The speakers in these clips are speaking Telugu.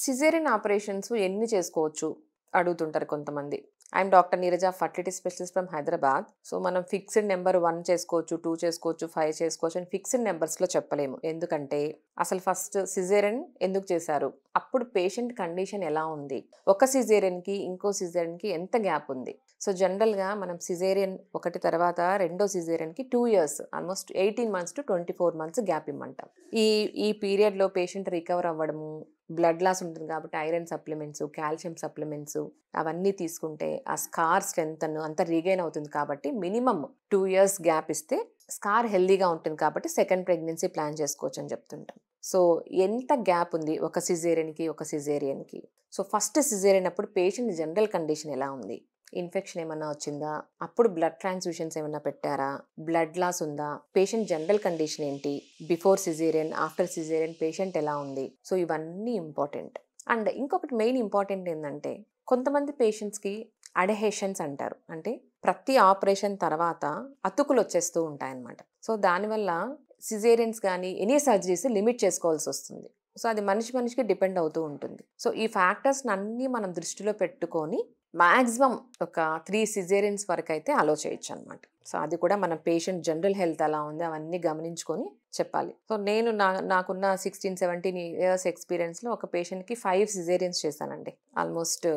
సిజేరియన్ ఆపరేషన్స్ ఎన్ని చేసుకోవచ్చు అడుగుతుంటారు కొంతమంది. I'm doctor Neeraja, fertility specialist from Hyderabad. So మనం ఫిక్స్డ్ నెంబర్ 1 చేసుకోవచ్చు, 2 చేసుకోవచ్చు, 5 చేసుకోవచ్చు అని ఫిక్స్డ్ నెంబర్స్లో చెప్పలేము. ఎందుకంటే అసలు ఫస్ట్ సిజేరియన్ ఎందుకు చేశారు, అప్పుడు పేషెంట్ కండిషన్ ఎలా ఉంది, ఒక సిజేరియన్కి ఇంకో సిజేరియన్కి ఎంత గ్యాప్ ఉంది. సో జనరల్గా మనం సిజేరియన్ ఒకటి తర్వాత రెండో సిజేరియన్కి 2 years, almost 18 months to 24 months gap ఇమ్మంటాం. ఈ పీరియడ్లో పేషెంట్ రికవర్ అవ్వడము, బ్లడ్ లాస్ ఉంటుంది కాబట్టి ఐరన్ సప్లిమెంట్స్, కాల్షియం సప్లిమెంట్స్ అవన్నీ తీసుకుంటే ఆ స్కార్ స్ట్రెంత్ అంతా రీగైన్ అవుతుంది. కాబట్టి మినిమం 2 years గ్యాప్ ఇస్తే స్కార్ హెల్దీగా ఉంటుంది కాబట్టి సెకండ్ ప్రెగ్నెన్సీ ప్లాన్ చేసుకోవచ్చు అని చెప్తుంటాం. సో ఎంత గ్యాప్ ఉంది ఒక సిజేరియన్కి ఒక సిజేరియన్కి? సో ఫస్ట్ సిజేరియన్ అప్పుడు పేషెంట్ జనరల్ కండిషన్ ఎలా ఉంది, ఇన్ఫెక్షన్ ఏమన్నా వచ్చిందా, అప్పుడు బ్లడ్ ట్రాన్స్ఫ్యూషన్స్ ఏమన్నా పెట్టారా, బ్లడ్ లాస్ ఉందా, పేషెంట్ జనరల్ కండిషన్ ఏంటి, before caesarean after caesarean patient ఎలా ఉంది. సో ఇవన్నీ ఇంపార్టెంట్. అండ్ ఇంకొకటి మెయిన్ ఇంపార్టెంట్ ఏంటంటే కొంతమంది పేషెంట్స్కి అడెహేషన్స్ అంటారు, అంటే ప్రతి ఆపరేషన్ తర్వాత అతుకులు వచ్చేస్తూ ఉంటాయన్నమాట. సో దానివల్ల సిజేరియన్స్ కానీ ఎనీ సర్జరీస్ లిమిట్ చేసుకోవాల్సి వస్తుంది. సో అది మనిషికి డిపెండ్ అవుతూ ఉంటుంది. సో ఈ ఫ్యాక్టర్స్ అన్నీ మనం దృష్టిలో పెట్టుకొని మ్యాక్సిమం ఒక 3 సిజేరియన్స్ వరకు అయితే అలో చేయొచ్చు అనమాట. సో అది కూడా మన పేషెంట్ జనరల్ హెల్త్ ఎలా ఉంది అవన్నీ గమనించుకొని చెప్పాలి. సో నేను నాకున్న 16-17 years ఎక్స్పీరియన్స్లో ఒక పేషెంట్కి 5 సిజేరియన్స్ చేశానండి. Almost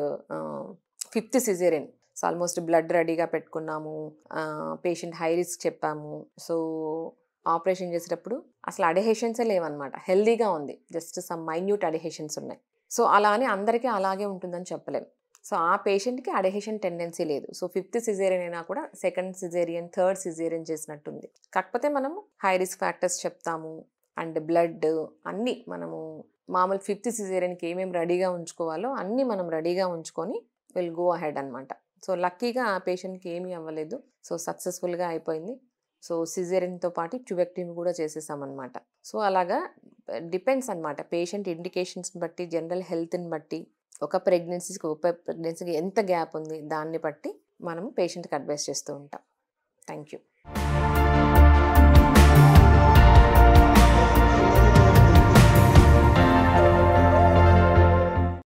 5th caesarean. So almost blood రెడీగా పెట్టుకున్నాము, పేషెంట్ హై రిస్క్ చెప్పాము. సో ఆపరేషన్ చేసేటప్పుడు అసలు అడెహేషన్సే లేవన్నమాట, హెల్దీగా ఉంది, జస్ట్ సమ్ మైన్యూట్ అడెహేషన్స్ ఉన్నాయి. సో అలా అని అందరికీ అలాగే ఉంటుందని చెప్పలేము. సో ఆ పేషెంట్కి అడెహేషన్ టెండెన్సీ లేదు. సో 5th సిజేరియన్ అయినా కూడా 2nd సిజేరియన్ 3rd సిజేరియన్ చేసినట్టుంది. కాకపోతే మనము హై రిస్క్ ఫ్యాక్టర్స్ చెప్తాము అండ్ బ్లడ్ అన్నీ మనము మామూలు 5th సిజేరియన్కి ఏమేమి రెడీగా ఉంచుకోవాలో అన్నీ మనం రెడీగా ఉంచుకొని విల్ గో అహెడ్ అనమాట. సో లక్కీగా ఆ పేషెంట్కి ఏమీ అవ్వలేదు. సో సక్సెస్ఫుల్గా అయిపోయింది. సో సిజేరియన్తో పాటు ట్యూబెక్టమీ కూడా చేసేసామన్నమాట. సో అలాగా డిపెండ్స్ అనమాట, పేషెంట్ ఇండికేషన్స్ని బట్టి, జనరల్ హెల్త్ని బట్టి, ఒక ప్రెగ్నెన్సీకి ఎంత గ్యాప్ ఉంది దాన్ని బట్టి మనం పేషెంట్కి అడ్వైస్ చేస్తూ ఉంటాం. Thank you.